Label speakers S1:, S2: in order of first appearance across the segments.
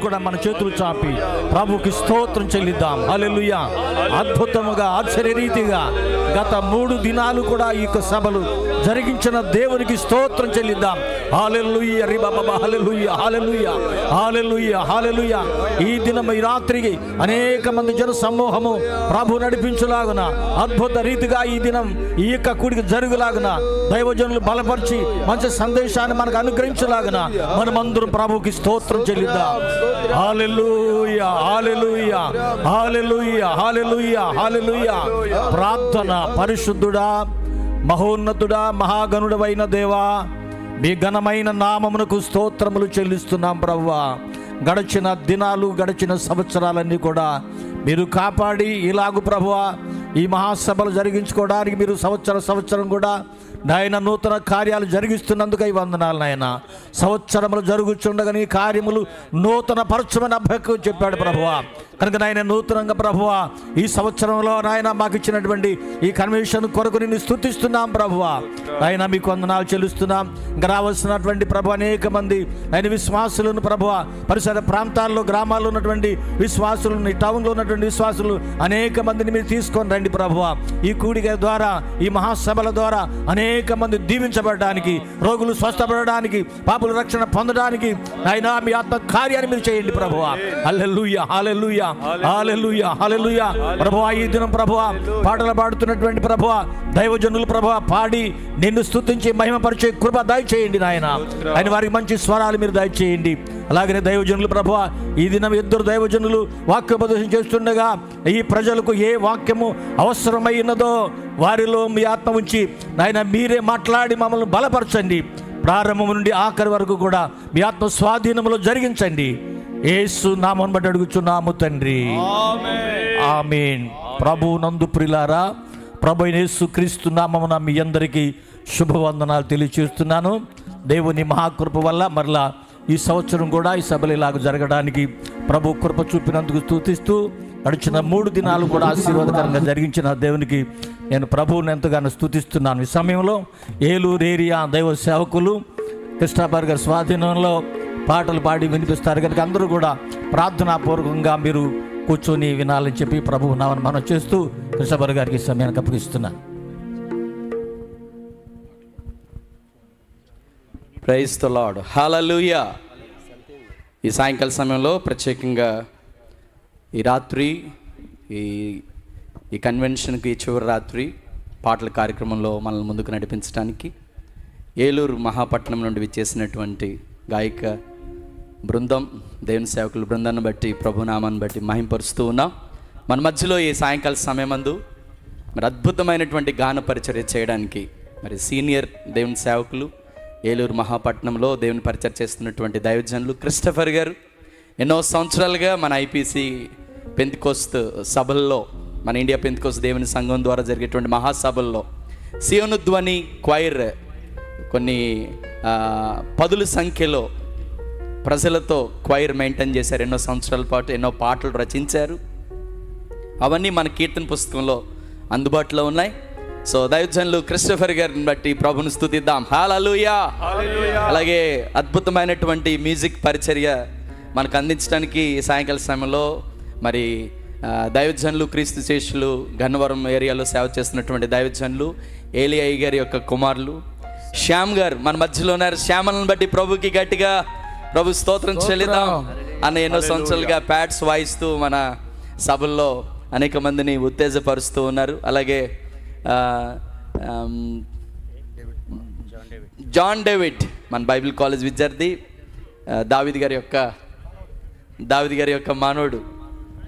S1: కూడా మన చేతులు చాపి ప్రభుకి స్తోత్రం చెల్లిద్దాం. హల్లెలూయా. అద్భుతముగా ఆశ్చర్యరీతిగా గత 3 దినాలు కూడా ఈ యొక్క సభలు జరిగించిన దేవునికి స్తోత్రం చెల్లిద్దాం. హల్లెలూయా. రిబాబా. హల్లెలూయా. హల్లెలూయా. హల్లెలూయా. హల్లెలూయా. ఈ దినం ఈ రాత్రికి అనేక మంది జన సమూహము ప్రభు నడిపించులాగున అద్భుత రీతిగా ఈ దినం ఈ యొక్క కూడిక జరుగులాగున దైవజనులు బలపరిచి మంచి సందేశాన్ని మనకు అనుగ్రహించలాగున మనమందరం ప్రభుకి స్తోత్రం చెల్లిద్దాం. హల్లెలూయా. హల్లెలూయా. హల్లెలూయా. హల్లెలూయా. హల్లెలూయా. ప్రార్థన. పరిశుద్ధుడా, మహోన్నతుడా, మహాగణుడవైన దేవా, మీ ఘనమైన నామమునకు స్తోత్రములు చెల్లిస్తున్నాం ప్రభువా. గడిచిన దినాలు, గడిచిన సంవత్సరాలన్నీ కూడా మీరు కాపాడి ఇలాగు ప్రభువా ఈ మహాసభలు జరిగించుకోవడానికి మీరు సంవత్సరం కూడా నాయన నూతన కార్యాలు జరిగిస్తున్నందుకై వందనాలు నాయన. సంవత్సరములు జరుగుతుండగా నీ కార్యములు నూతన పరచమని అభ్యకు చెప్పాడు ప్రభువా. కనుక నాయన నూతనంగా ప్రభువా ఈ సంవత్సరంలో నాయన మాకు ఇచ్చినటువంటి ఈ కన్వెన్షన్ కొరకు నిన్ను స్తుతిస్తున్నాం ప్రభువా. నాయన మీకు వందనాలు చెల్లిస్తున్నాం. ఇంకా రావాల్సినటువంటి ప్రభు అనేక మంది ఆయన విశ్వాసులను ప్రభువా పరిసర ప్రాంతాల్లో గ్రామాల్లో ఉన్నటువంటి విశ్వాసులను, టౌన్లో ఉన్నటువంటి విశ్వాసులు అనేక మందిని మీరు తీసుకొని రండి ప్రభువా. ఈ కూడిక ద్వారా, ఈ మహాసభల ద్వారా అనేక మంది దీవించబడడానికి, రోగులు స్వస్థపడడానికి, పాపుల రక్షణ పొందడానికి ఆయన మీ ఆత్మ కార్యాన్ని మీరు చేయండి ప్రభువా. హల్లెలూయా. హల్లెలూయా. హల్లెలూయా. హల్లెలూయా. ప్రభువా ఈ దినం ప్రభువా పాటలు పాడుతున్నటువంటి ప్రభువా దైవజనులు ప్రభువా పాడి నిన్ను స్తుతించి మహిమపరిచే కృప దయచేయండి నాయన. ఆయన వారికి మంచి స్వరాలు మీరు దయచేయండి. అలాగనే దైవజనులు ప్రభువా ఈ దినం 2 దైవజనులు వాక్యోపదేశం చేస్తుండగా ఈ ప్రజలకు ఏ వాక్యము అవసరమైనదో వారిలో మీ ఆత్మ ఉంచి నాయన మీరే మాట్లాడి మమ్మల్ని బలపరచండి. ప్రారంభం నుండి ఆఖరి వరకు కూడా మీ ఆత్మ స్వాధీనములో జరిగించండి. యేసు నామమును బట్టి అడుగుచున్నాము తండ్రి. ఆమేన్. ప్రభు నందు ప్రియులారా, ప్రభు యేసు క్రీస్తు నామమున మీ అందరికీ శుభవందనాలు తెలియజేస్తున్నాను. దేవుని మహాకృప వల్ల మరలా ఈ సంవత్సరం కూడా ఈ సభలు ఇలాగ జరగడానికి ప్రభు కృప చూపినందుకు స్తుతిస్తూ గడిచిన 3 దినాలు కూడా ఆశీర్వాదకరంగా జరిగించిన దేవునికి నేను ప్రభువుని ఎంతగానో స్తుతిస్తున్నాను. ఈ సమయంలో ఏలూరు ఏరియా దైవ సేవకులు కృష్ణాబార్ గారి స్వాధీనంలో పాటలు పాడి వినిపిస్తారు కనుక అందరూ కూడా ప్రార్థనాపూర్వకంగా మీరు కూర్చొని వినాలని చెప్పి ప్రభువు నామమున మనం చేస్తూ కృష్ణాబార్ గారికి సమయానికి అప్పగిస్తున్నాను.
S2: Praise the Lord. హల్లెలూయా. ఈ సాయంకాల సమయంలో ప్రత్యేకంగా ఈ రాత్రి ఈ కన్వెన్షన్కి చివరి రాత్రి పాటల కార్యక్రమంలో మనల్ని ముందుకు నడిపించడానికి ఏలూరు మహాపట్నం నుండి విచ్చేసినటువంటి గాయక బృందం, దేవుని సేవకుల బృందాన్ని బట్టి ప్రభునామాన్ని బట్టి మహింపరుస్తూ ఉన్నాం. మన మధ్యలో ఈ సాయంకాల సమయమందు మరి అద్భుతమైనటువంటి గాన పరిచర్య చేయడానికి మరి సీనియర్ దేవుని సేవకులు ఏలూరు మహాపట్నంలో దేవుని పరిచర్య చేస్తున్నటువంటి దైవజనులు క్రిస్టఫర్ గారు ఎన్నో సంవత్సరాలుగా మన ఐపీసీ పెంతెకోస్తు సభల్లో, మన ఇండియా పెంతెకోస్తు దేవుని సంఘం ద్వారా జరిగేటువంటి మహాసభల్లో సియోను ధ్వని క్వైర్ కొన్ని 10 సంఖ్యలో ప్రజలతో క్వైర్ మెయింటైన్ చేశారు. ఎన్నో సంవత్సరాల పాటు ఎన్నో పాటలు రచించారు. అవన్నీ మన కీర్తన పుస్తకంలో అందుబాటులో ఉన్నాయి. సో దైవజనులు క్రిస్టఫర్ గారిని బట్టి ప్రభుని స్తుతిద్దాం. హల్లెలూయా. అలాగే అద్భుతమైనటువంటి మ్యూజిక్ పరిచర్య మనకు అందించడానికి సాయంకాల సమయంలో మరి దైవజనులు క్రీస్తు శేషులు గన్నవరం ఏరియాలో సేవ చేస్తున్నటువంటి దైవజనులు ఏలియా గారి యొక్క కుమారులు శ్యామ్ గారు మన మధ్యలో ఉన్నారు. శ్యామలను బట్టి ప్రభుకి గట్టిగా ప్రభు స్తోత్రం చెల్లిద్దాం. అన్న ఎన్నో సంవత్సరాలుగా ప్యాడ్స్ వాయిస్తూ మన సభల్లో అనేక మందిని ఉత్తేజపరుస్తూ ఉన్నారు. అలాగే జాన్ డేవిడ్ మన బైబిల్ కాలేజ్ విద్యార్థి, దావీద్ గారి యొక్క మానవుడు.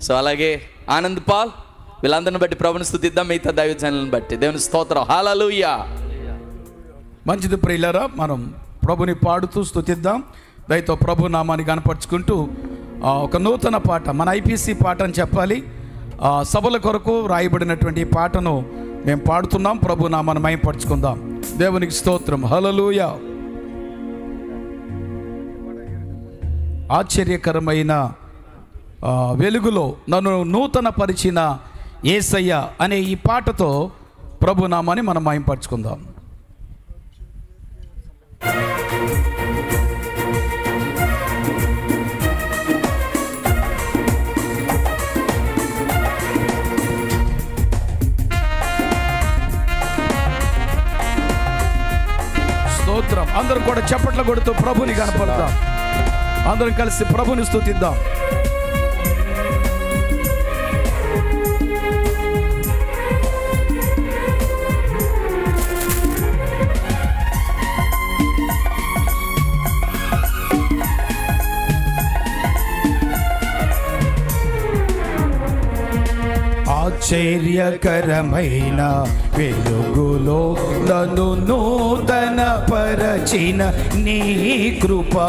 S2: సో అలాగే ఆనంద్ పాల్, వీళ్ళందరిని బట్టి ప్రభుని స్తుతిద్దాం. మిగతా దైవజనులను బట్టి దేవుని స్తోత్రం. హల్లెలూయా.
S3: మంచిది ప్రియులారా, మనం ప్రభుని పాడుతూ స్తుతిద్దాం. దయతో ప్రభు నామాన్ని కనపరుచుకుంటూ ఒక నూతన పాట, మన ఐపీసీ పాట అని చెప్పాలి, సభల కొరకు రాయబడినటువంటి పాటను మేము పాడుతున్నాం. ప్రభు నామాన్ని మహిమపరుచుకుందాం. దేవునికి స్తోత్రం. హల్లెలూయా. ఆశ్చర్యకరమైన వెలుగులో నన్ను నూతన పరిచిన యేసయ్య అనే ఈ పాటతో ప్రభు నామాన్ని మనం మహిమపరుచుకుందాం. అందరం కూడా చప్పట్లు కొడుతూ ప్రభుని కనపడతాం. అందరం కలిసి ప్రభుని స్తుతిద్దాం. ఆశ్చర్యకరమైన వెలుగులో నన్ను నూతన పరచిన నీ కృపా,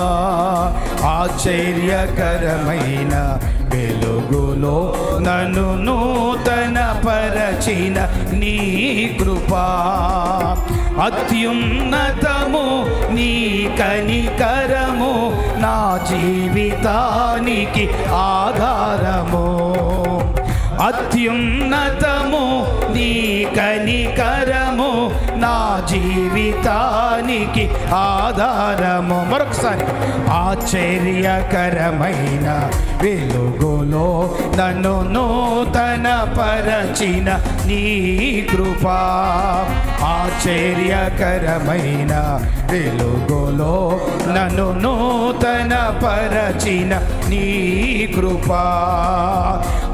S3: ఆశ్చర్యకరమైన వెలుగులో నన్ను నూతన పరచిన నీ కృపా, అత్యున్నతము నీ కనికరము నా జీవితానికి ఆధారము, అత్యున్నతము నీ కనికరము నా జీవితానికి ఆధారము. మరొకసారి, ఆశ్చర్యకరమైన వెలుగులో నన్ను నూతన పరచిన నీ కృపా, ఆశ్చర్యకరమైన వెలుగులో నన్ను నూతన పరచిన నీ కృపా,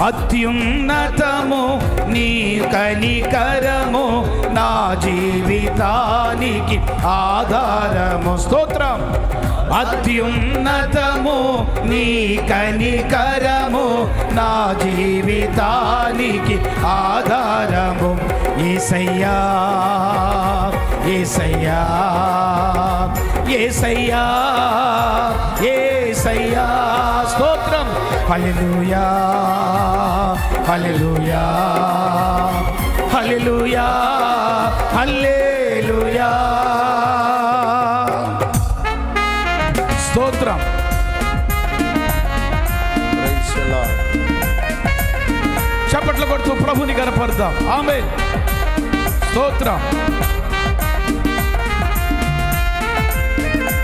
S3: అత్యున్నతము నీ కనికరము నా జీవితానికి ఆధారము. స్తోత్రం. అత్యున్నతము నీ కనికరము నా జీవితానికి ఆధారము. యేసయ్యా యేసయ్యా యేసయ్యా యేసయ్యా. స్తోత్రం. హల్లెలూయా హల్లెలూయా హల్లెలూయా హల్లెలూయా. స్తోత్రం. చప్పట్లు కొడుతూ ప్రభుని కనపడదాం. ఆమేన్. స్తోత్రం.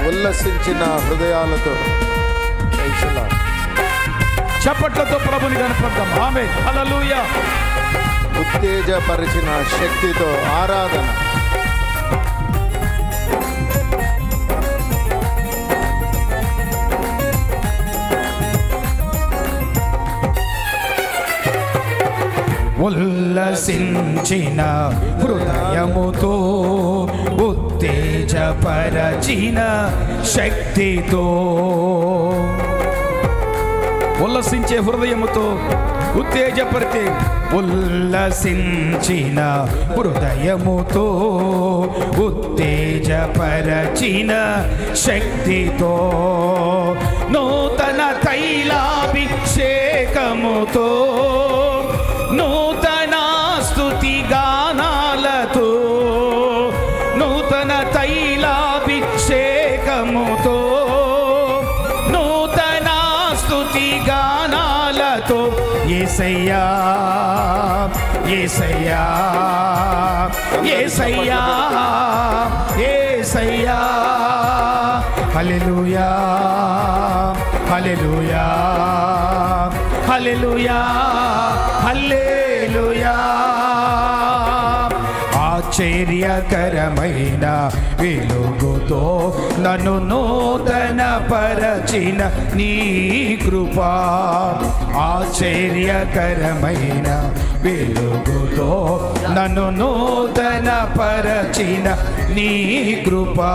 S4: ఉల్లసించిన హృదయాలతో
S3: చప్పట్లతో ప్రభుని కనపడదాం. ఆమేన్. హల్లెలూయా.
S4: ఉత్తేజపరిచిన శక్తితో ఆరాధన.
S3: ఉల్లసించిన హృదయముతో ఉత్తేజపరచిన శక్తితో, ఉల్లసించే హృదయముతో ఉత్తేజపరితే, ఉల్లసించిన హృదయముతో ఉత్తేజపరచిన శక్తితో, నూతన తైలాభిషేకముతో, నూతన స్తుతి గానాలతో, నూతన తైలాభిషేకముతో, నూతన స్తుతి గానాలతో, యేసయ్యా యేసయ్యా యేసయ్యా యేసయ్యా. హల్లెలూయా హల్లెలూయా హల్లెలూయా హల్లెలూయా. ఆశ్చర్యకరమైన వెలుగుతో నన్ను నూతన పరచిన నీ కృపా, ఆశ్చర్యకరమైన వెలుగుతో నన్ను నూతన పరచిన నీ కృపా.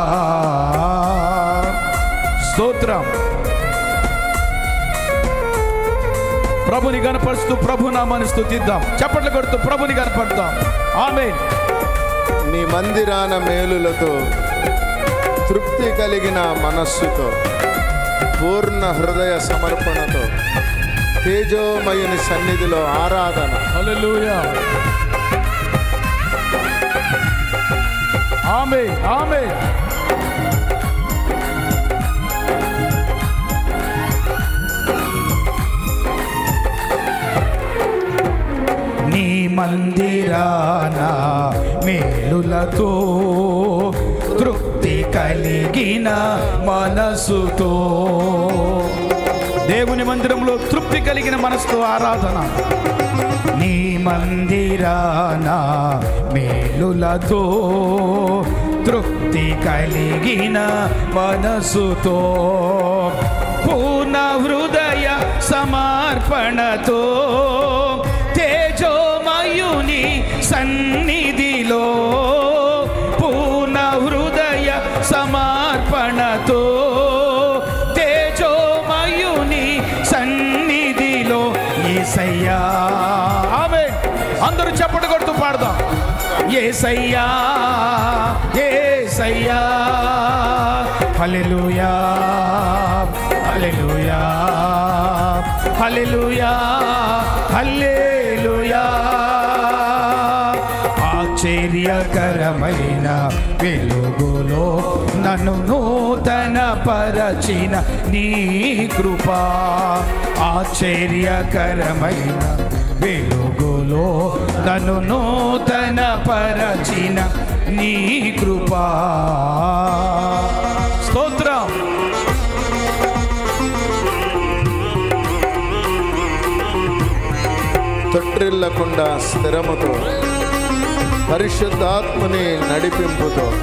S3: స్తోత్రం. ప్రభుని కనపరుస్తూ ప్రభు నామాన్ని స్తుతిద్దాం. చప్పట్లు కొడుతూ ప్రభుని కనపడతాం. ఆమేన్.
S4: నీ మందిరాన మేలులతో తృప్తి కలిగిన మనస్సుతో పూర్ణ హృదయ సమర్పణతో తేజోమయుని సన్నిధిలో ఆరాధన.
S3: హల్లెలూయా. ఆమేన్ ఆమేన్. నీ మందిరాన మేలులతో తృప్తి కలిగిన మనసుతో, దేవుని మందిరంలో తృప్తి కలిగిన మనసుతో ఆరాధన. నీ మందిరాన మేలులతో తృప్తి కలిగిన మనసుతో పూర్ణ హృదయ సమర్పణతో తేజోమయుని సన్నిధిలో పూర్ణ హృదయ సమర్పణతో తేజోమయుని సన్నిధిలో యేసయ్యా. ఆమేన్. అందరూ చప్పట్లు కొడుతూ పాడదాం. యేసయ్యా యేసయ్యా హల్లెలూయా హల్లెలూయా హల్లెలూయా హల్లెలూయా. ఆశ్చర్యకరమైన వెలుగులో నన్ను నూతన పరచిన నీ కృపా. ఆశ్చర్యకరమైన వెలుగులో నన్ను నూతన పరచిన నీ కృపా. స్తోత్రం.
S4: తొట్టిల్లకుండా స్థిరముతో పరిశుద్ధాత్మని నడిపింపుతో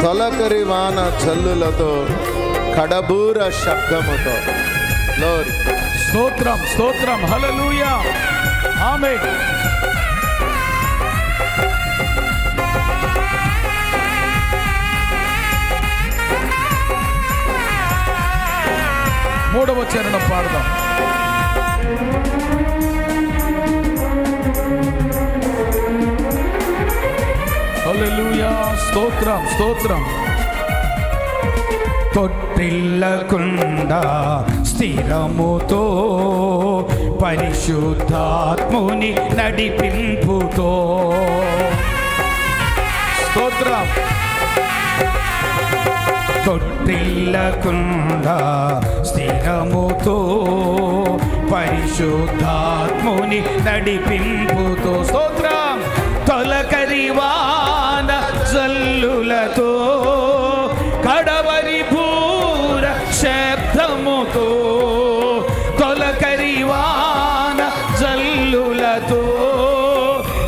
S4: తొలకరి వాన చల్లులతో కడబూర శబ్దముతో. గ్లోరీ.
S3: స్తోత్రం స్తోత్రం. హల్లెలూయా. ఆమేన్. మూడవ చరణం పాడదాం. హల్లెలూయా. స్తోత్రం స్తోత్రం. తొట్టిల్లకుండా స్థిరముతో పరిశుద్ధాత్ముని నడిపింపుతో. స్తోత్రం. తొట్టిల్లకుండా స్థిరముతో పరిశుద్ధాత్ముని నడిపింపుతో. స్తోత్రం. తొలకరి వాన జల్లులతో కడవరి భూర శబ్దముతో. తొలకరి వాన జల్లులతో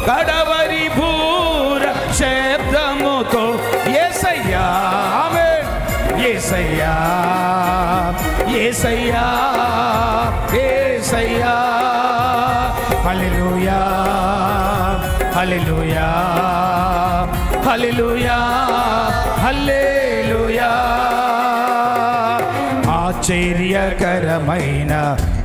S3: కడవరి భూర శబ్దముతో. యేసయ్యా. ఆమేన్. యేసయ్యా యేసయ్యా యేసయ్యా హల్లెలూయా హల్లెలూయా హల్లెలూయా హల్లెలూయా. ఆశ్చర్యకరమైన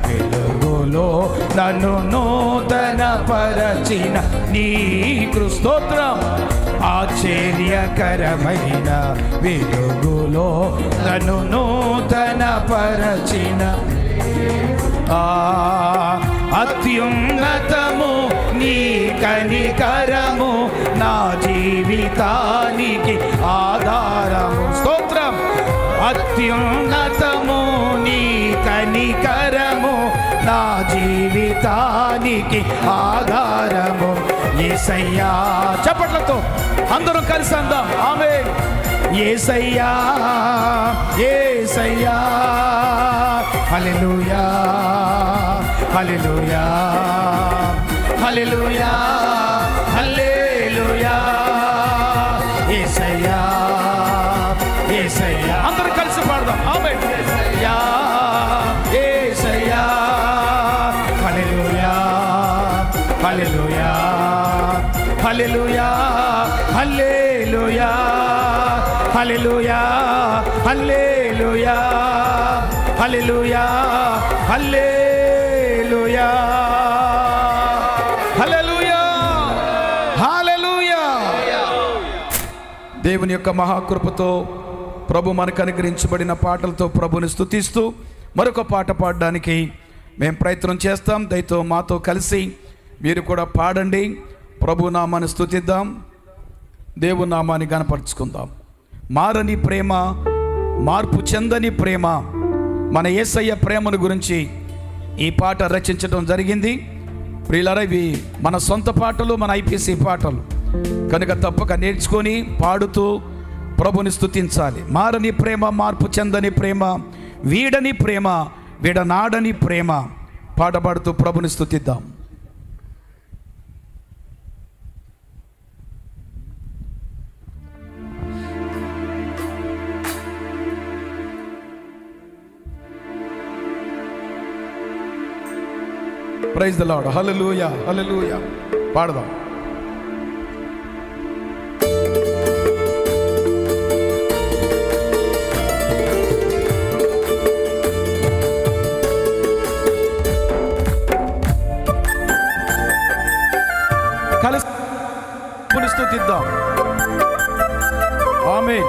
S3: వెలుగులో నన్ను నూతన పరచిన నీ స్తోత్రం. ఆశ్చర్యకరమైన వెలుగులో నన్ను నూతన పరచిన అత్యున్నతము నీ కనికరము నా జీవితానికి ఆధారము. స్తోత్రం. అత్యున్నతము నీ కనికరము నా జీవితానికి ఆధారము. యేసయ్యా. చప్పట్లతో అందరం కలిసి అందాం. ఆమేన్. యేసయ్యా యేసయ్యా హల్లెలూయా హల్లెలూయా హల్లెలూయా హల్లెలూయా. యేసయ్యా యేసయ్యా. అందరం కలిసి పాడదాం. ఆమేన్. యేసయ్యా యేసయ్యా హల్లెలూయా హల్లెలూయా హల్లెలూయా హల్లెలూయా హల్లెలూయా హల్లెలూయా హల్లెలూయా హల్లెలూయా హల్లెలూయా హల్లెలూయా. దేవుని యొక్క మహాకృపతో ప్రభు మనకు అనుగ్రహించబడిన పాటలతో ప్రభుని స్తుతిస్తూ మరొక పాట పాడడానికి మేము ప్రయత్నం చేస్తాం. దయతో మాతో కలిసి మీరు కూడా పాడండి. ప్రభు నామాన్ని స్తుతిద్దాం. దేవుని నామాన్ని గణపరుచుకుందాం. మారని ప్రేమ, మార్పు చెందని ప్రేమ, మన యేసయ్య ప్రేమను గురించి ఈ పాట రచించడం జరిగింది. ప్రియులారా, ఇవి మన సొంత పాటలు, మన ఐపీసీ పాటలు కనుక తప్పక నేర్చుకొని పాడుతూ ప్రభుని స్తుతించాలి. మారని ప్రేమ, మార్పు చెందని ప్రేమ, వీడని ప్రేమ, విడనాడని ప్రేమ పాట పాడుతూ ప్రభుని స్తుతిద్దాం. Praise the Lord. హల్లెలూయా, హల్లెలూయా. పాడదాం. కలిసి స్తుతిద్దాం. ఆమేన్.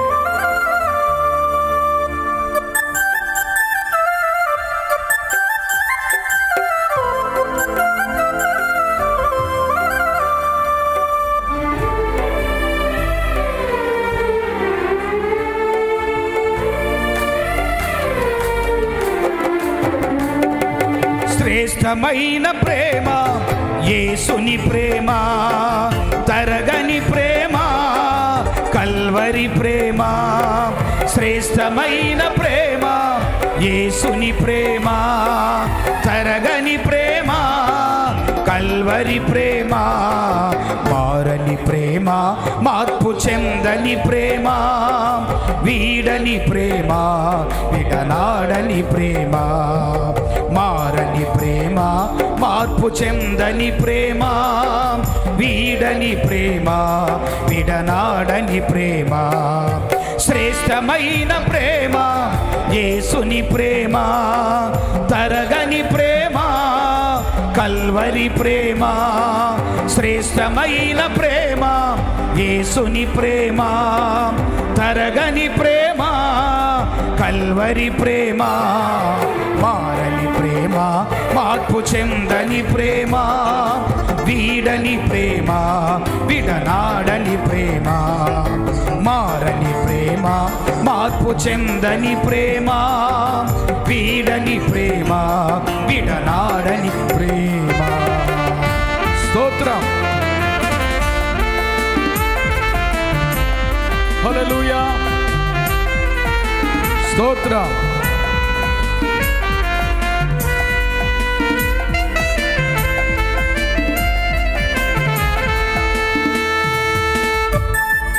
S5: శ్రేష్టమైన ప్రేమ యేసుని ప్రేమ, తరగని ప్రేమ కల్వరి ప్రేమ. శ్రేష్టమైన ప్రేమ యేసుని ప్రేమ, తరగని ప్రేమ కల్వరి ప్రేమ. మారని ప్రేమ, మార్పు చెందని ప్రేమ, వీడని ప్రేమ, విడనాడని ప్రేమ. మారని ప్రేమ, మార్పు చెందని ప్రేమ, వీడని ప్రేమ, విడనాడని ప్రేమ. శ్రేష్టమైన ప్రేమ యేసుని ప్రేమ, తరగని ప్రేమ కల్వరి ప్రేమ. శ్రేష్టమైన ప్రేమ యేసుని ప్రేమ, తరగని ప్రేమ కల్వరి ప్రేమ. మారని ప్రేమ, మార్పు చెందని ప్రేమ, వీడని ప్రేమ, విడనాడని ప్రేమ. మారని ప్రేమ, మార్పు చెందని ప్రేమ, వీడని ప్రేమ, విడనాడని ప్రేమ.
S3: స్తోత్రం. హల్లెలూయా, స్తోత్రం.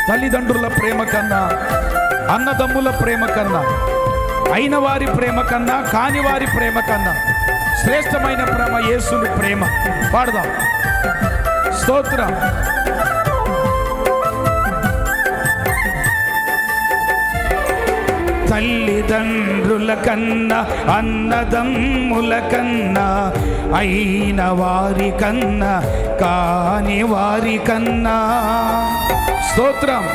S3: తల్లిదండ్రుల ప్రేమ కన్నా, అన్నదమ్ముల ప్రేమ కన్నా, అయిన వారి ప్రేమ కన్నా, కాని వారి ప్రేమ కన్నా శ్రేష్టమైన ప్రేమ యేసుని ప్రేమ. పాడదాం. స్తోత్రం.
S5: తల్లిదండ్రుల కన్నా, అన్నదమ్ముల కన్నా, అయిన వారి కన్నా, కాని వారి కన్నా.
S3: స్తోత్రం.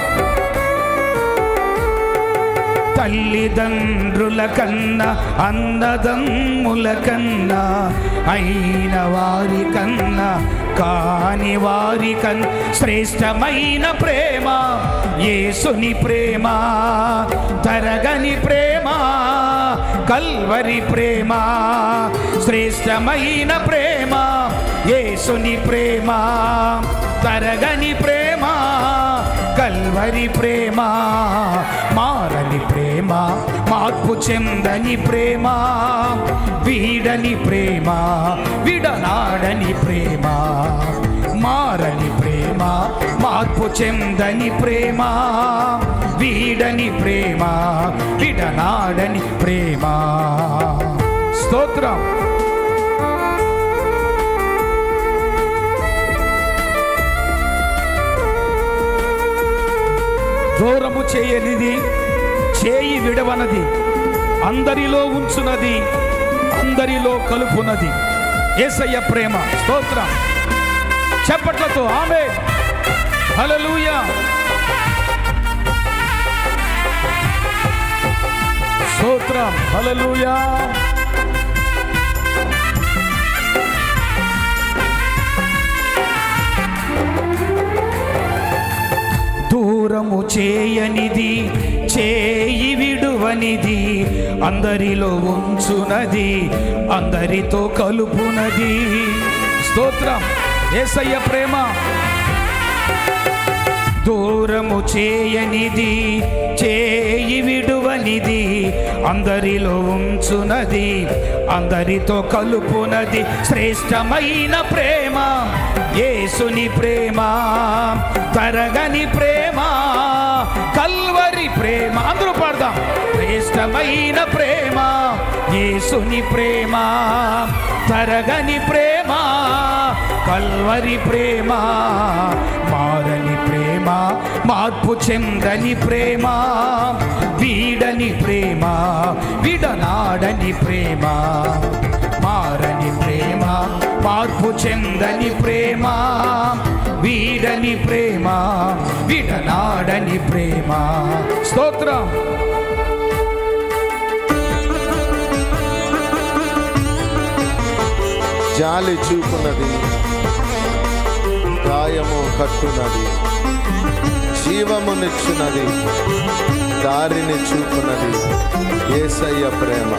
S5: తల్లిదండ్రుల కన్నా, అన్నదమ్ముల కన్నా, అయిన వారి కన్నా, కాని వారి కన్నా శ్రేష్టమైన ప్రేమ యేసుని ప్రేమ, తరగని ప్రేమ కల్వరి ప్రేమ. శ్రేష్టమైన ప్రేమ యేసుని ప్రేమ, తరగని ప్రేమ కల్వరి ప్రేమ. మారని ప్రేమ, మార్పు చెందని ప్రేమ, వీడని ప్రేమ, విడనాడని ప్రేమ. మారని ప్రేమ, మార్పు చెందని ప్రేమ, వీడని ప్రేమ, విడనాడని ప్రేమ.
S3: స్తోత్రం. దూరము చేయనిది, చేయి విడవనది, అందరిలో ఉంచునది, అందరిలో కలుపునది యేసయ్య ప్రేమ. స్తోత్రం. చప్పట్లతో ఆమేన్. హల్లెలూయా. స్తోత్రం. హల్లెలూయా.
S5: దూరము చేయనిది, చేయి విడువనిది, అందరిలో ఉంచునది, అందరితో కలుపునది.
S3: స్తోత్రం. యేసయ్య ప్రేమ.
S5: దూరము చేయనిది, చేయి విడువనిది, అందరిలో ఉంచునది, అందరితో కలుపునది. శ్రేష్టమైన ప్రేమ యేసుని ప్రేమ, తరగని ప్రేమ కల్వరి ప్రేమ. అందరూ పాడదాం. శ్రేష్టమైన ప్రేమ యేసుని ప్రేమ, తరగని ప్రేమ, కల్వరి ప్రేమ, మారని ప్రేమ, మార్పు చెందని ప్రేమ, వీడని ప్రేమ, విడనాడని ప్రేమ, మారని ప్రేమ, మార్పు చెందని ప్రేమ, వీడని ప్రేమ, విడనాడని ప్రేమ. స్తోత్రం.
S4: జాలి చూపునది, గాయము కట్టునది, జీవమునిచ్చునది, దారిని చూపునది యేసయ్య ప్రేమ.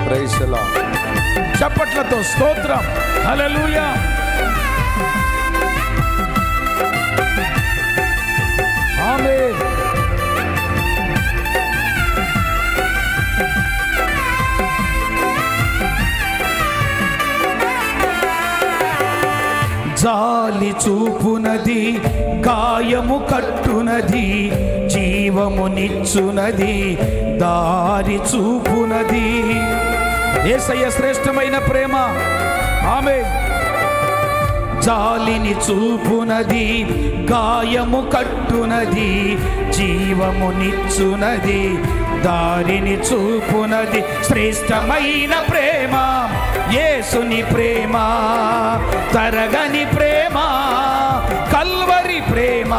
S4: Praise the Lord.
S3: చప్పట్లతో స్తోత్రం. హల్లెలూయా. ఆమేన్.
S5: జాలి చూపునది, గాయము కట్టునది, జీవమునిచ్చునది, దారి చూపునది. యేసయ్య శ్రేష్టమైన ప్రేమ. ఆమేన్. జాలిని చూపునది, గాయము కట్టునది, జీవమునిచ్చునది, దారిని చూపునది. శ్రేష్టమైన ప్రేమ యేసుని ప్రేమ, తరగని ప్రేమ, కల్వరి ప్రేమ.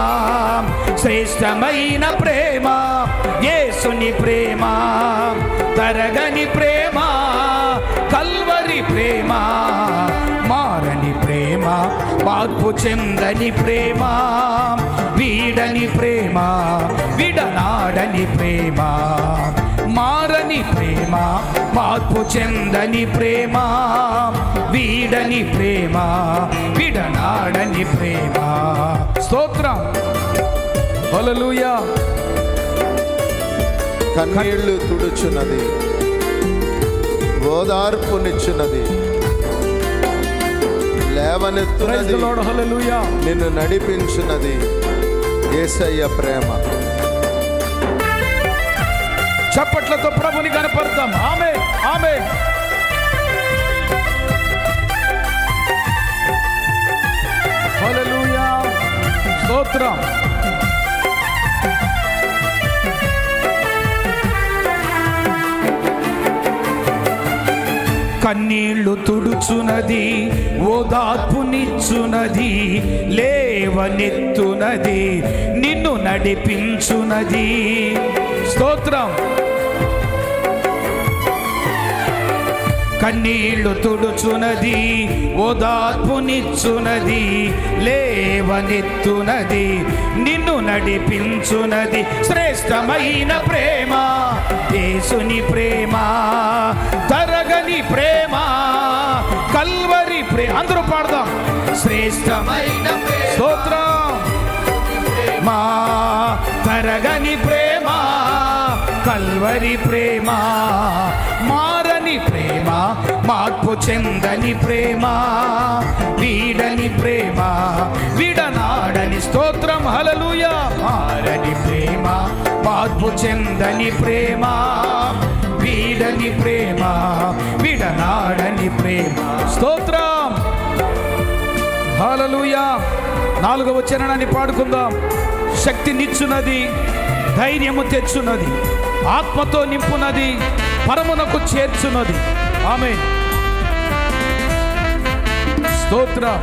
S5: శ్రేష్టమైన ప్రేమ యేసుని ప్రేమ, తరగని ప్రేమ, కల్వరి ప్రేమ, మారని ప్రేమ, మార్పు చెందని ప్రేమ, వీడని ప్రేమ, విడనాడని ప్రేమ, మారని ప్రేమ, మార్పు చెందని ప్రేమ, వీడని ప్రేమ, విడనాడని ప్రేమ.
S3: స్తోత్రం. హల్లెలూయా.
S4: కన్నీళ్లు తుడుచున్నది, ఓదార్పునిచ్చున్నది, లేవనెత్తునది,
S3: హల్లెలూయా.
S4: నిన్ను నడిపించున్నది యేసయ్య ప్రేమ.
S3: చప్పట్లతో ప్రభుని కనపడతాం. ఆమేన్. ఆమేన్. హల్లెలూయా. స్తోత్రం.
S5: కన్నీళ్లు తుడుచునది, ఓదార్పునిచ్చునది, లేవనెత్తునది, నిన్ను నడిపించునది.
S3: స్తోత్రం.
S5: కన్నీళ్లు తుడుచునది, ఓదార్పునిచ్చునది, లేవనెత్తునది, నిన్ను నడిపించునది. శ్రేష్టమైన ప్రేమ యేసుని ప్రేమ, తరగని ప్రేమ, కల్వరి ప్రేమ. అందరూ పాడదాం. శ్రేష్టమైన స్తోత్రం. మా తరగని ప్రేమ, కల్వరి ప్రేమ, మారని ప్రేమ, మార్పు చెందని ప్రేమ, వీడని ప్రేమ, విడనాడని. స్తోత్రం. హల్లెలూయా. మారని ప్రేమ, మార్పు చెందని ప్రేమ, వీడని ప్రేమ, విడనాడని ప్రేమ.
S3: స్తోత్రం. హల్లెలూయా. 4వ వచనాన్ని పాడుకుందాం. శక్తినిచ్చునది, ధైర్యము తెచ్చున్నది, ఆత్మతో నింపునది, పరమునకు చేర్చున్నది. ఆమేన్. స్తోత్రం.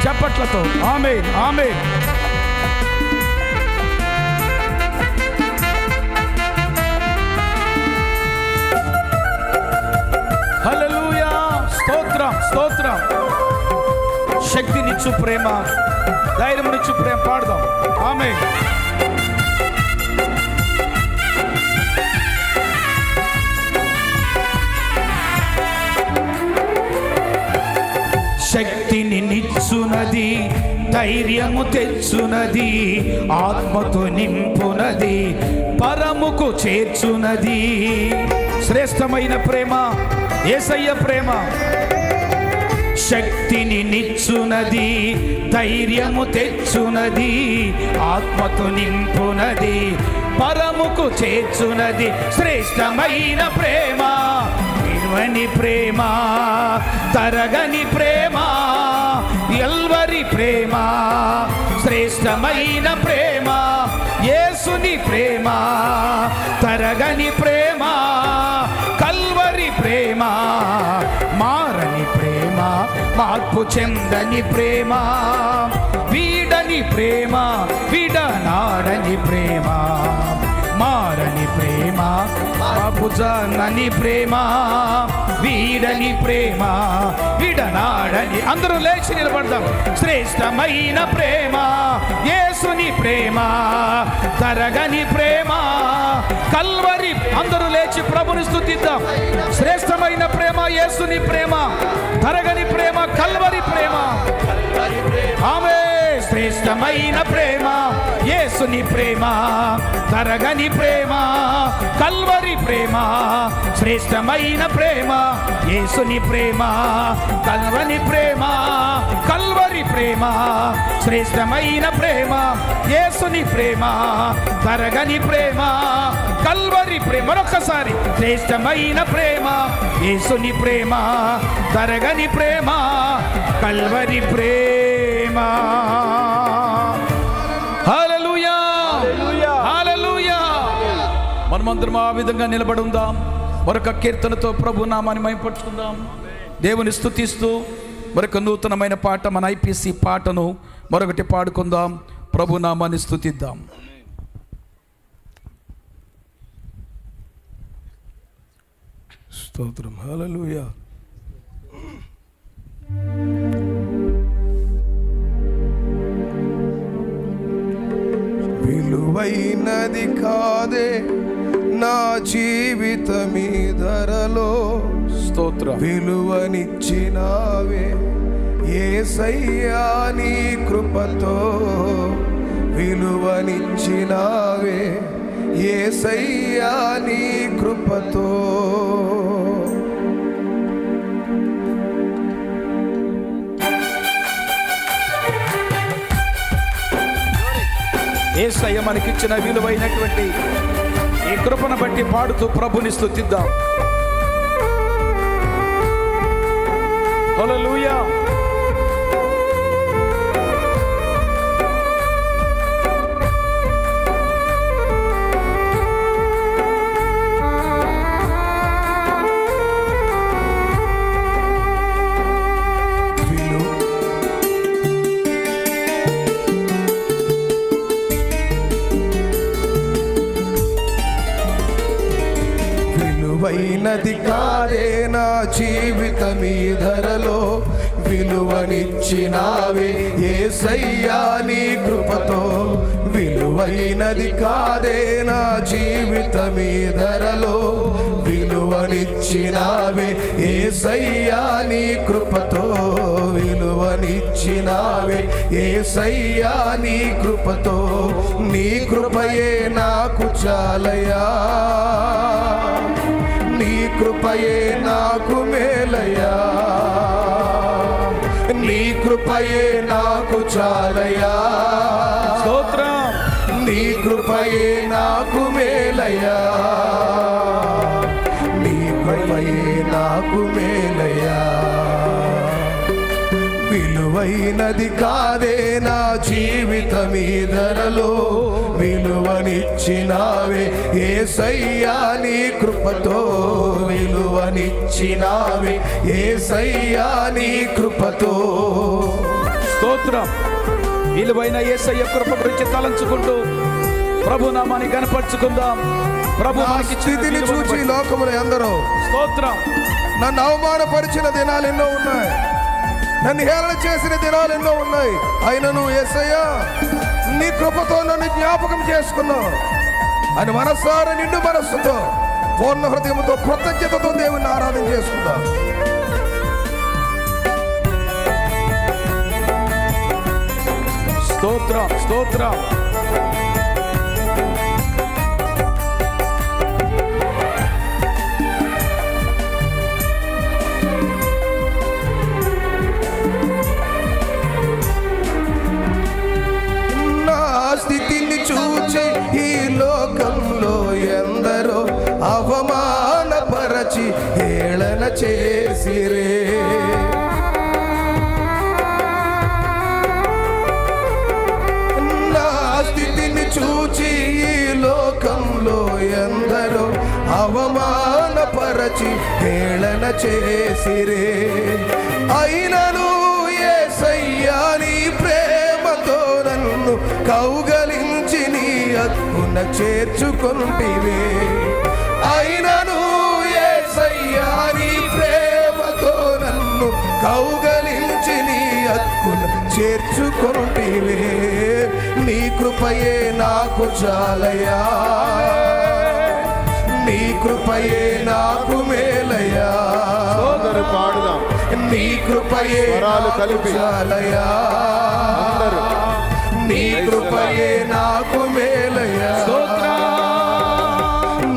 S3: చప్పట్లతో ఆమేన్. ఆమేన్. హల్లెలూయా. స్తోత్రం. స్తోత్రం. శక్తినిచ్చు ప్రేమ, ధైర్యమునిచ్చు ప్రేమ. పాడదాం. ఆమేన్.
S5: శక్తిని నిచ్చునది, ధైర్యము తెచ్చునది, ఆత్మతో నింపునది, పరముకు చేర్చునది. శ్రేష్టమైన ప్రేమ యేసయ్య ప్రేమ. శక్తిని నిచ్చునది, ధైర్యము తెచ్చునది, ఆత్మతో నింపునది, పరముకు చేర్చునది. శ్రేష్టమైన ప్రేమ, విలువని ప్రేమ, తరగని ప్రేమ, ఎల్వరి ప్రేమ, శ్రేష్టమైన ప్రేమ, యేసుని ప్రేమ, తరగని ప్రేమ, కల్వరి ప్రేమ, మారని ప్రేమ, మార్పు చెందని ప్రేమ, వీడని ప్రేమ, విడనాడని ప్రేమ, మారని ప్రేమ, మార్పు చెందని ప్రేమ, వీడని ప్రేమ, విడనాడని. అందరూ లేచి నిలబడదాం. శ్రేష్టమైన ప్రేమ, యేసుని ప్రేమ, తరగని ప్రేమ, కల్వరి. అందరూ లేచి ప్రభుని స్తుతిద్దాం. శ్రేష్టమైన ప్రేమ, యేసుని ప్రేమ, తరగని ప్రేమ, కల్వరి ప్రేమ. ఆమె శ్రేష్టమైన ప్రేమ, యేసుని ప్రేమ, తరగని ప్రేమ, కల్వరి ప్రేమ. శ్రేష్టమైన ప్రేమ, యేసుని ప్రేమ, కల్వరి ప్రేమ, కల్వరి ప్రేమ. శ్రేష్టమైన ప్రేమ, యేసుని ప్రేమ, తరగని ప్రేమ, కల్వరి ప్రేమ. మరొకసారి, శ్రేష్టమైన ప్రేమ, యేసుని ప్రేమ, తరగని ప్రేమ, కల్వరి ప్రేమ. హల్లెలూయా, హల్లెలూయా. మనమందరం ఆ విధంగా నిలబడి ఉందాం. మరొక కీర్తనతో ప్రభు నామాన్ని మహిమపరుచుకుందాం. దేవుని స్తుతిస్తూ మరొక నూతనమైన పాట, మన ఐపీసీ పాటను మరొకటి పాడుకుందాం. ప్రభు నామాన్ని స్తుతిద్దాం.
S6: స్తోత్రం. హల్లెలూయా. విలువైనది కాదే నా జీవితమీ ధరలో,
S5: స్తోత్రం.
S6: విలువనిచ్చినావే యేసయ్యా నీ కృపతో, విలువనిచ్చినావే యేసయ్యా నీ కృపతో.
S5: యేసయ్య మనకిచ్చిన విలువైనటువంటి ఈ కృపను బట్టి పాడుతూ ప్రభుని స్తుతిద్దాం. హల్లెలూయా.
S6: విలువైనది కాదే నా జీవితమీ ధరలో, విలువనిచ్చినావే యేసయ్యా నీ కృపతో. విలువైనది కాదే నా జీవితమీ ధరలో, విలువనిచ్చినావే యేసయ్యా నీ కృపతో. విలువనిచ్చినావే యేసయ్యా నీ కృపతో. నీ కృపయే నాకు చాలయా, నీ కృపయే నాకు మేలయా, నీ కృపయే నాకు చాలయా.
S5: స్తోత్రం.
S6: నీ కృపయే నాకు మేలయా, నీ కృపయే నాకు మేలయా. విలువైనది కాదే నా జీవితమీ ధరలో, విలువనిచ్చినావే యేసయ్యా నీ కృపతో. విలువనిచ్చినావే యేసయ్యా నీ కృపతో.
S5: స్తోత్రం. విలువైన యేసయ్య కృప గురించి తలంచుకుంటూ ప్రభు నామాన్ని కనపరుచుకుందాం. ప్రభు
S6: నా స్థితిని చూచి లోకములు ఎందరో
S5: స్తోత్రం.
S6: నన్ను అవమానపరిచిన దినాలు ఎన్నో ఉన్నాయి, నన్ను హేళన చేసిన దినాలు ఎన్నో ఉన్నాయి. అయినను యేసయ్యా నీ కృపతో నన్ను జ్ఞాపకం చేసుకున్నావు అని మనసారా నిండు మనస్సుతో పూర్ణ హృదయంతో కృతజ్ఞతతో దేవుని ఆరాధన చేసుకుందాం.
S5: స్తోత్రం, స్తోత్రం.
S6: పరచి హేళన చేసిరే. నా స్థితిని చూచి ఈ లోకంలో ఎందరో అవమానపరచి హేళన చేసిరే. అయినను యేసయ్యా నీ ప్రేమతో నన్ను కౌగలించి నీ హక్కున చేర్చుకొంటివే. అయినను యేసయ్యా నీ ప్రేమతో నన్ను కౌగలించి నీ హక్కున చేర్చుకొంటివే. నీ కృపయే నాకు చాలయా, నీ కృపయే నాకు మేలయా.
S4: సోదరు పాడుదాం.
S6: నీ కృపయే కలిపి చాలయా, నీ కృపయే నాకు మేలయా.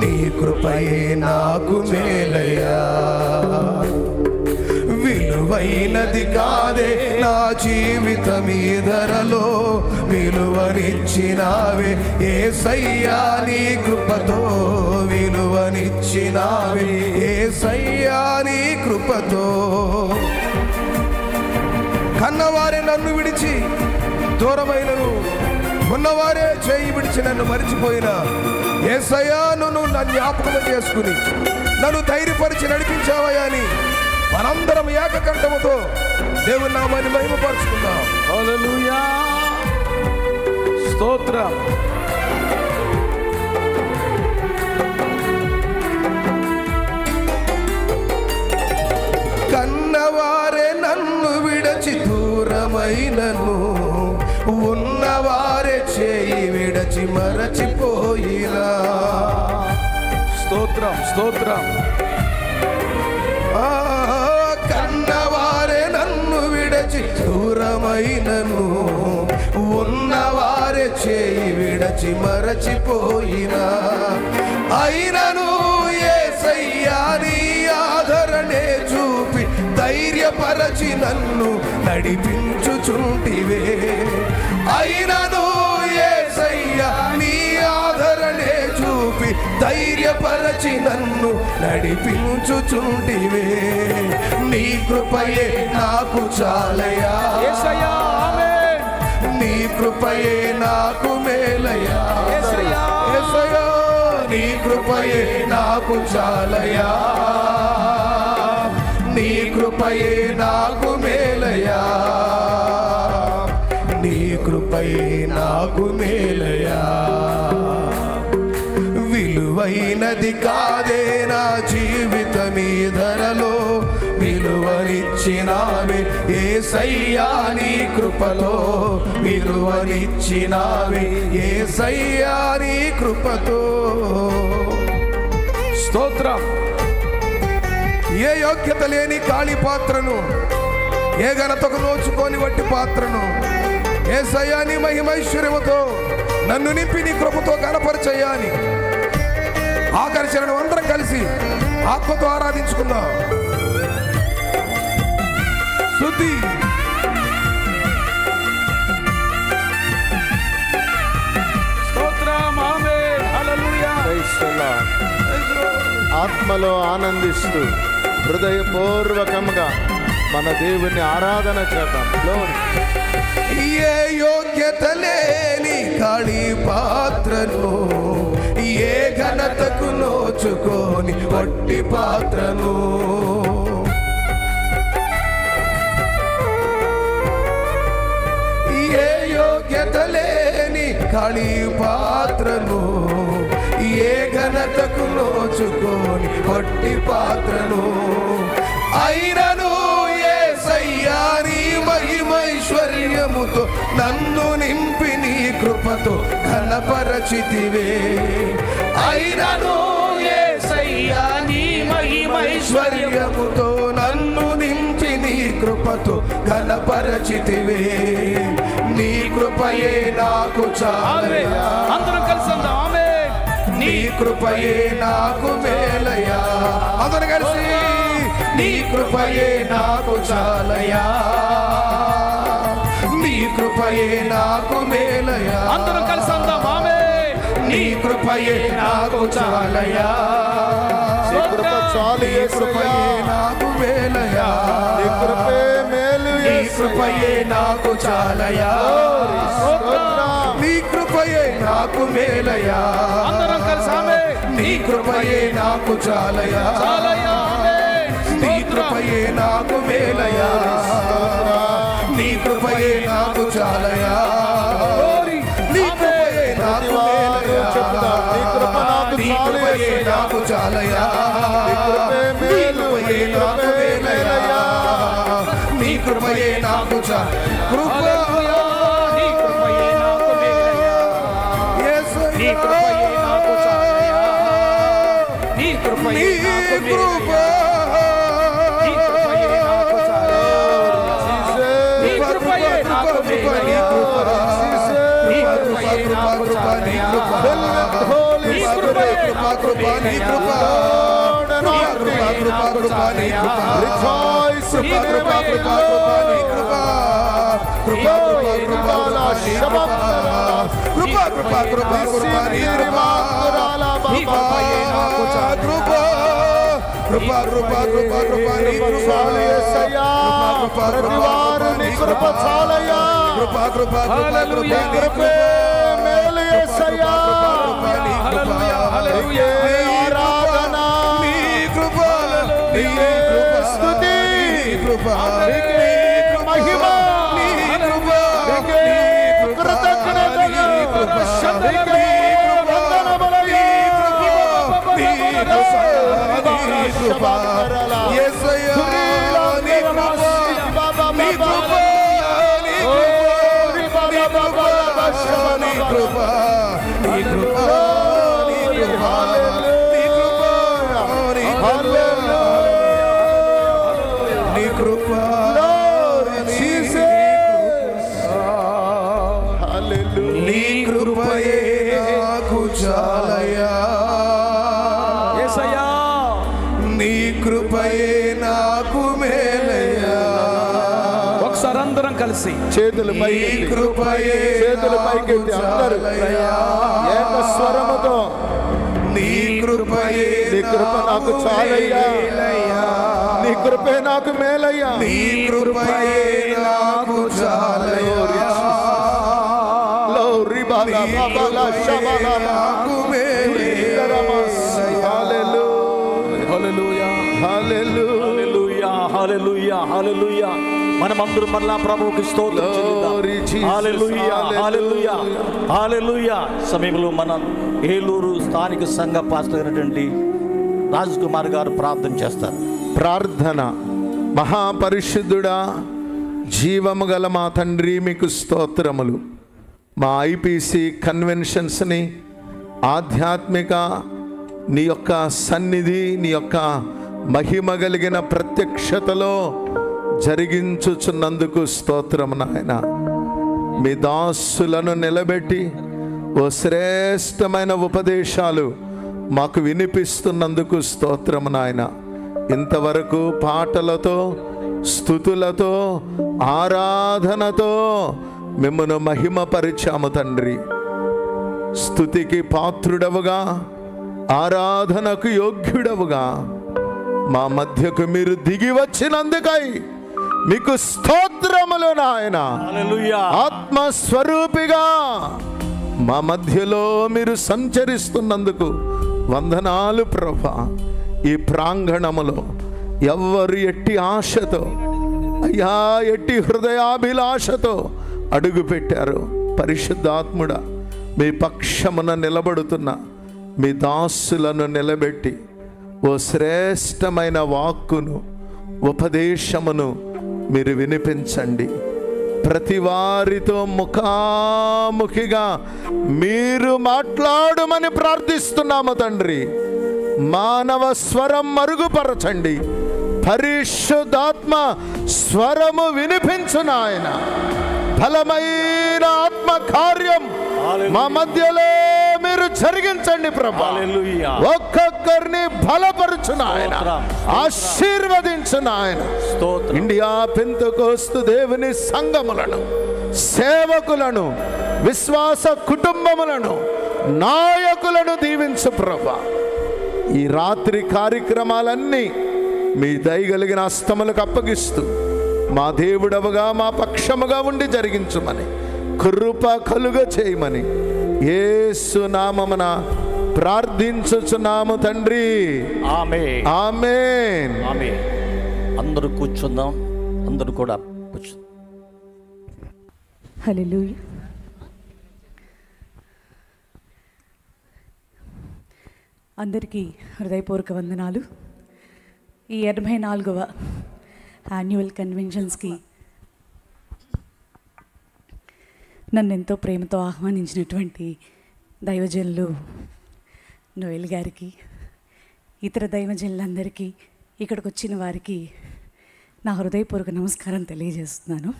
S6: నీ కృపయే నాకు మేలయా. విలువైనది కాదే నా జీవితం ఈ ధరలో, విలువనిచ్చినావే యేసయ్యా నీ కృపతో. విలువనిచ్చినావే యేసయ్యా నీ కృపతో. కన్నవారే నన్ను విడిచి దూరమైనను, ఉన్నవారే చేయి విడిచి నన్ను మరిచిపోయిన యేసయ్యా నువ్వు నా జ్ఞాపకం చేసుకుని నన్ను ధైర్యపరిచి నడిపించావయ్యా అని మనందరం ఏకకంఠముతో దేవుని నామాన్ని మహిమపరుచుకుందాం.
S5: హల్లెలూయా, స్తోత్రం.
S6: కన్నవారే నన్ను విడచి దూరమైనను, ఉన్నవారే చేయి విడచి మరచిపోయినా.
S5: స్తోత్రం, స్తోత్రం.
S6: కన్నవారే నన్ను విడచి దూరమైనను, ఉన్నవారే చేయి విడచి మరచిపోయినా. అయినను యేసయ్యా నీ ఆదరణే చూపి ధైర్యపరచి నన్ను నడిపించుచుంటివే. అయినను యేసయ్యా నీ ఆదరణే చూపి ధైర్యపరచి నన్ను నడిపించుచుంటివే. నీ కృపయే నాకు చాలయా, నీ కృపయే నాకు మేలయా. యేసయ్యా నీ కృపయే నాకు చాలయా, నీ కృపయే నాకు మేలయా. నీ కృపయే నాకు మేలయా. విలువైనది కాదే నా జీవితం ఈ ధరలో, విలువనిచ్చినావే యేసయ్యా నీ కృపలో. విలువనిచ్చినావే యేసయ్యా నీ కృపతో.
S5: స్తోత్రం.
S6: ఏ యోగ్యత లేని ఖాళీ పాత్రను, ఏ ఘనతకు నోచుకొని వట్టి పాత్రను యేసయ్యా నీ మహిమైశ్వర్యముతో నన్ను నింపి నీ కృపతో గణపరచయ్యాని ఆకర్షణను అందరం కలిసి ఆత్మతో ఆరాధించుకుందాం. స్తుతి.
S5: స్తోత్రం. ఆమేన్. హల్లెలూయా.
S4: Praise the Lord. ఆత్మలో ఆనందిస్తూ హృదయపూర్వకంగా మన దేవుని ఆరాధన చేద్దాం. గ్లోరీ.
S6: ఏ యోగ్యత లేని ఖాళీ పాత్రను, ఏ ఘనతకు నోచుకొని వట్టి పాత్రను, ఏ యోగ్యత లేని ఖాళీ పాత్రను, ఏ ఘనతకు నోచుకొని వట్టి పాత్రను. అయినను యేసయ్యా నీ మహిమైశ్వర్యముతో నన్ను నింపి నీ కృపతో ఘనపరచితివే. అయినను యేసయ్యా నీ మహిమైశ్వర్యముతో నన్ను నింపి నీ కృపతో ఘనపరచితివే. నీ కృపయే నాకు చాలయా,
S5: అందరం కలిసి అందాం. ఆమేన్.
S6: నీ కృపయే నాకు మేలయా. అందరం కలిసి నీ కృపయే నాకు చాలయా, నీ కృపయే నాకు మేలయా.
S5: అందరం కలిసి అందాం. ఆమేన్.
S6: నీ కృపయే నాకు చాలయా,
S4: కృప చాలు యేసయ్యా
S6: నాకు మేలయా
S4: నీ కృపే మేలు
S6: నీ కృపయే నాకు చాలయా నీ కృపయే నాకు మేలయా
S5: అందరం కలిసి ఆమేన్.
S6: నీ కృపయే నాకు చాలయా నీ కృపయే నాకు మేలయా నీ కృపయే నాకు చాలయా నీ కృపయే నాకు మేలయా
S4: నీ కృప నాకు
S6: నీ కృపయే నాకు చాలయా నీ కృపయే నాకు మేలయా నీ కృపయే నాకు కృప
S5: నీ కృపయే నాకు మేలయా నీ కృపయే నాకు చాలయా నీ కృపయే నాకు మేలయా నీ కృపయే నాకు చాలయా నీ కృపయే నాకు మేలయా నీ కృపయే నాకు చాలయా నీ కృపయే నాకు మేలయా ఒకసారి అందరం కలిసి
S4: చేతులు పైకెత్తి అందరూ ఏక స్వరముతో
S6: నీ కృపయే
S4: నీ కృప నాకు చాలయ్యా నీ కృపే నాకు మేలయ్యా
S6: నీ కృపయే నాకు చాలయ్యా
S4: లోరి బాలా బాలా షబాలా
S6: నాకు మేలయ్యా
S4: హల్లెలూయా హల్లెలూయా
S1: హల్లెలూయా హల్లెలూయా మనమందరం మరలా ప్రభువుకి స్తోత్రం చెల్లిద్దాం. హల్లెలూయా హల్లెలూయా హల్లెలూయా. సమయంలో మన ఏలూరు స్థానిక సంఘ పాస్టర్ అయినటువంటి రాజ్ కుమార్ గారు ప్రార్థన చేస్తారు.
S4: ప్రార్థన. మహాపరిశుద్ధుడా, జీవము గల మా తండ్రి, మీకు స్తోత్రములు. మా ఐపీసీ కన్వెన్షన్స్ని ఆధ్యాత్మిక నీ యొక్క సన్నిధి, నీ యొక్క మహిమ కలిగిన ప్రత్యక్షతలో జరిగించుచున్నందుకు స్తోత్రము నాయన. మీ దాసులను నిలబెట్టి ఓ శ్రేష్టమైన ఉపదేశాలు మాకు వినిపిస్తున్నందుకు స్తోత్రము నాయన. ఇంతవరకు పాటలతో, స్తుతులతో, ఆరాధనతో మిమ్మను మహిమపరిచాము తండ్రి. స్తుతికి పాత్రుడవుగా, ఆరాధనకు యోగ్యుడవుగా మా మధ్యకు మీరు దిగి వచ్చినందుకై మీకు స్తోత్రములు నాయన. ఆత్మస్వరూపిగా మా మధ్యలో మీరు సంచరిస్తున్నందుకు వందనాలు ప్రభా. ఈ ప్రాంగణములో ఎవ్వరు ఎట్టి ఆశతో, అయ్యా ఎట్టి హృదయాభిలాషతో అడుగు పెట్టారు, పరిశుద్ధాత్ముడా మీ పక్షమున నిలబడుతున్న మీ దాసులను నిలబెట్టి ఓ శ్రేష్టమైన వాక్కును, ఉపదేశమును మీరు వినిపించండి. ప్రతి వారితో ముఖాముఖిగా మీరు మాట్లాడమని ప్రార్థిస్తున్నాము తండ్రి. మానవ స్వరం మరుగుపరచండి, పరిశుద్ధాత్మ స్వరము వినిపించు నాయన. బలమైన ఆత్మ కార్యం మా మధ్యలో మీరు జరిగించండి ప్రభా. ఒక్కొక్కరిని బలపరచు నాయన, ఆశీర్వదించు నాయన. ఇండియా పెంతెకోస్తు దేవుని సంఘములను, సేవకులను, విశ్వాస కుటుంబములను, నాయకులను దీవించు ప్రభా. ఈ రాత్రి కార్యక్రమాలన్నీ మీ దయగలిగిన హస్తములకు అప్పగిస్తూ మా దేవుడవగా మా పక్షముగా ఉండి జరిగించుమని కృప కలుగ చేయమని యేసు నామమున ప్రార్థించుచున్నాము తండ్రి.
S1: ఆమేన్.
S4: ఆమేన్.
S1: ఆమేన్. అందరూ కూర్చుందాం. అందరూ కూడా కూర్చుందాం.
S7: హల్లెలూయా. అందరికీ హృదయపూర్వక వందనాలు. ఈ 84వ యాన్యువల్ కన్వెన్షన్స్కి నన్ను ఎంతో ప్రేమతో ఆహ్వానించినటువంటి దైవజనులు నోయల్ గారికి, ఇతర దైవజనులందరికీ, ఇక్కడికి వచ్చిన వారికి నా హృదయపూర్వక నమస్కారం తెలియజేస్తున్నాను.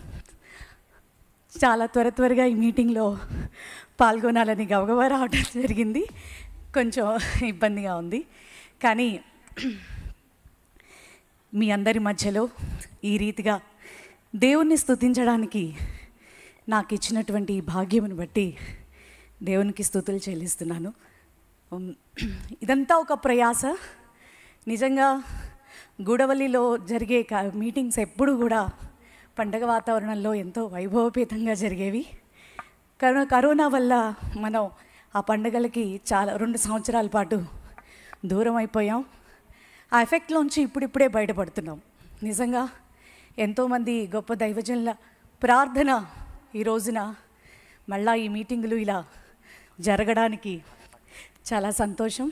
S7: చాలా త్వరగా ఈ మీటింగ్లో పాల్గొనాలని గబగబా రావడం జరిగింది. కొంచెం ఇబ్బందిగా ఉంది. కానీ మీ అందరి మధ్యలో ఈ రీతిగా దేవుణ్ణి స్తుతించడానికి నాకు ఇచ్చినటువంటి ఈ భాగ్యమును బట్టి దేవునికి స్తుతులు చెల్లిస్తున్నాను. ఇదంతా ఒక ప్రయాస. నిజంగా గూడవల్లిలో జరిగే మీటింగ్స్ ఎప్పుడు కూడా పండగ వాతావరణంలో ఎంతో వైభవపేతంగా జరిగేవి. కరోనా వల్ల మనం ఆ పండుగలకి 2 సంవత్సరాల పాటు దూరం అయిపోయాం. ఆ ఎఫెక్ట్లోంచి ఇప్పుడిప్పుడే బయటపడుతున్నాం. నిజంగా ఎంతోమంది గొప్ప దైవజనుల ప్రార్థన ఈ రోజున మళ్ళా ఈ మీటింగులు ఇలా జరగడానికి చాలా సంతోషం.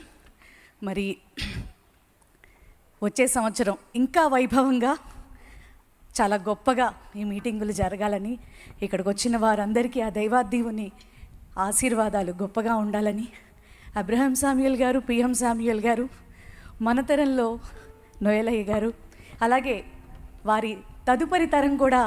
S7: మరి వచ్చే సంవత్సరం ఇంకా వైభవంగా చాలా గొప్పగా ఈ మీటింగులు జరగాలని, ఇక్కడికి వచ్చిన వారందరికీ ఆ దైవాదీవుని ఆశీర్వాదాలు గొప్పగా ఉండాలని, అబ్రహాం శామ్యూయల్ గారు, పిఎం శామ్యూయల్ గారు, మన తరంలో నోయలయ్య గారు, అలాగే వారి తదుపరి తరం కూడా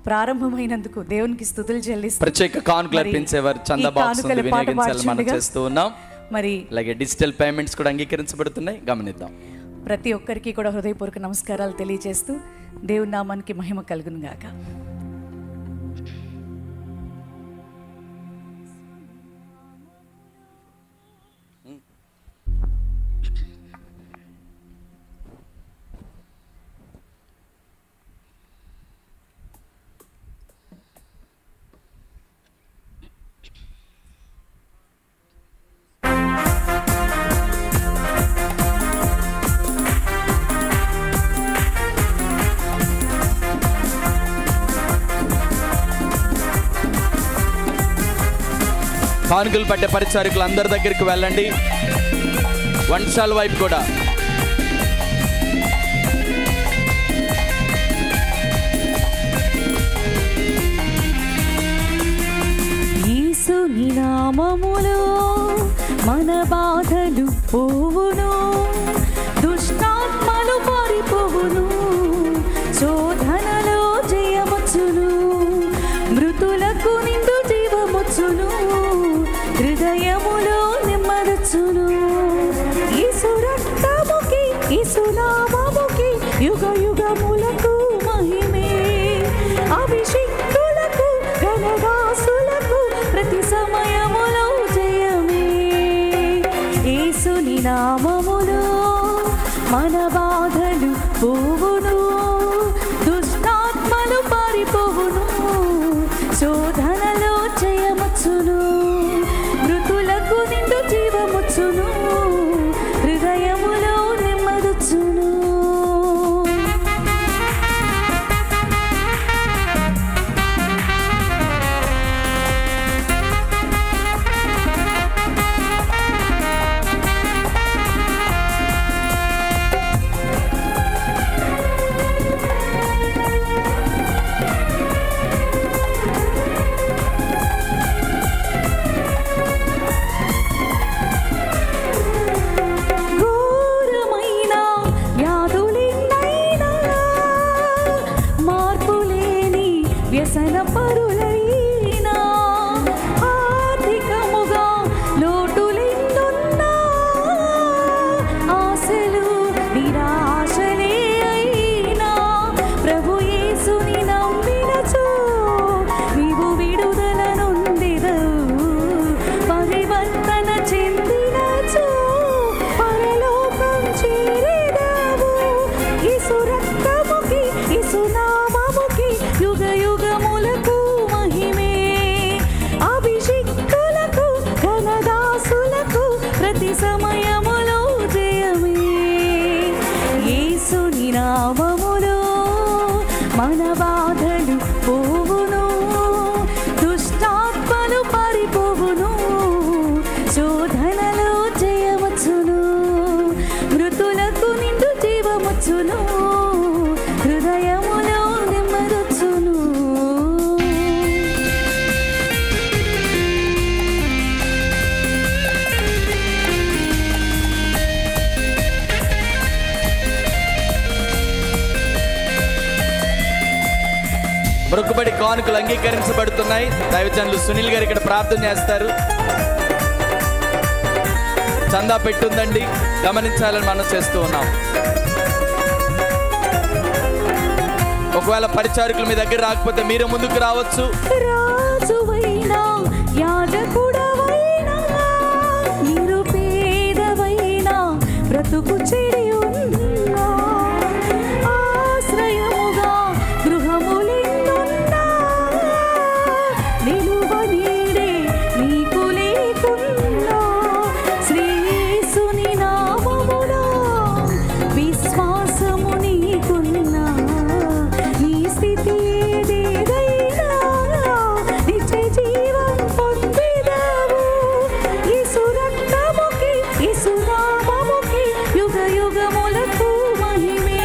S7: ప్రారంభమైనందుకు దేవునికి స్తుతులు చెల్లిస్తూ
S2: ప్రత్యేక కానుకలు అర్పించేవారు చందా బాక్స్ వినియోగించాలని మనం చేస్తూ ఉన్నాం.
S7: మరి
S2: అలాగే డిజిటల్ పేమెంట్స్ కూడా అంగీకరించబడుతున్నాయి, గమనిద్దాం.
S7: ప్రతి ఒక్కరికి కూడా హృదయపూర్వక నమస్కారాలు తెలియజేస్తూ దేవుని నామానికి మహిమ కలుగును గాక.
S2: కానుకలు పట్టే పరిచారకులు అందరి దగ్గరికి వెళ్ళండి. వంటశాల వైపు కూడా
S7: యేసుని నామములో మన బాధలు పోవును, దుష్టాత్మలు పారిపోవును, శోధనలో జయమొచ్చును, మృతులకు నిండు జీవమొచ్చును, హృదయములో నెమ్మదొచ్చును. యేసు రక్తముకి, యేసు నామముకి యుగ యుగములకు మహిమే. అభిషిక్తులకు, ఘనదాసులకు ప్రతి సమయములో జయమే. యేసుని నామములో మన బాధలు పోవును, దుష్టాత్మలు పారిపోవును, శోధనలో జయమొచ్చును, మృతులకు నిండు జీవమొచ్చును, హృదయములో నెమ్మదొచ్చును. ఘోరమైన వ్యాధులెన్నైనా, మార్పులేని వ్యసన పరులైనా, ఆర్థికముగా లోటులెన్నున్నా, ఆశలు నిరాశలే అయినా, ప్రభు యేసుని నమ్మినచో నీవు విడుదల నొందెదవు. పరివర్తన చెందినచో పరలోక మన బాధలు పోవును, దుష్టాత్మలు పారిపోవును, శోధనలో జయమచ్చును, మృతులకు నిండు జీవమచ్చును, హృదయములో నెమ్మదొచ్చును.
S2: మొక్కుబడి కానుకలు అంగీకరించబడుతున్నాయి. దైవజనులు సునీల్ గారు ఇక్కడ ప్రార్థన చేస్తారు. చందా పెట్టుందండి, గమనించాలని మనం చేస్తూ ఉన్నాం. ఒకవేళ పరిచారకులు మీ దగ్గర రాకపోతే మీరు ముందుకు రావచ్చు.
S7: రాజువైనా యాజకుడవైనా నిరుపేదవైనా బ్రతుకు చెడి ఉన్నా ఆశ్రయముగా గృహములెన్నున్నా నిలువ నీడే నీకు లేకున్నా శ్రీయేసుని నామములో విశ్వాసము నీకున్నా నీ స్థితి ఏదేదైనా నిత్య జీవం పొందేదావు. యేసు రక్తముకి యేసు నామముకి యుగ యుగములకు మహిమే.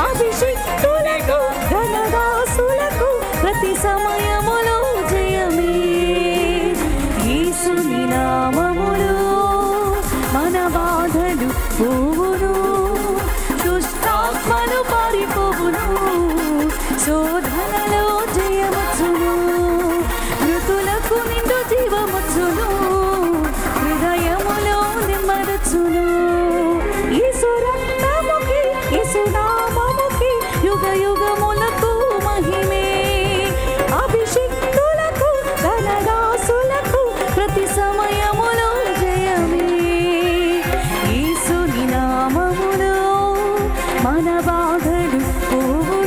S7: అభిషిక్తులకు ఘనదాసులకు ప్రతి సమయములో జయమే. యేసుని నామములో మన బాధలు పోవును, దుష్టాత్మలు పారిపోవును, శోధనలో జయమచ్చును, మృతులకు నిండు జీవమచ్చును, హృదయములో నెమ్మదొచ్చును. యేసు రక్తముకి యేసు నామముకి యుగ యుగములకు మహిమే. అభిషిక్తులకు ఘనదాసులకు ప్రతి సమయములో జయమే. యేసుని నామములో మన బాధలు పోవు,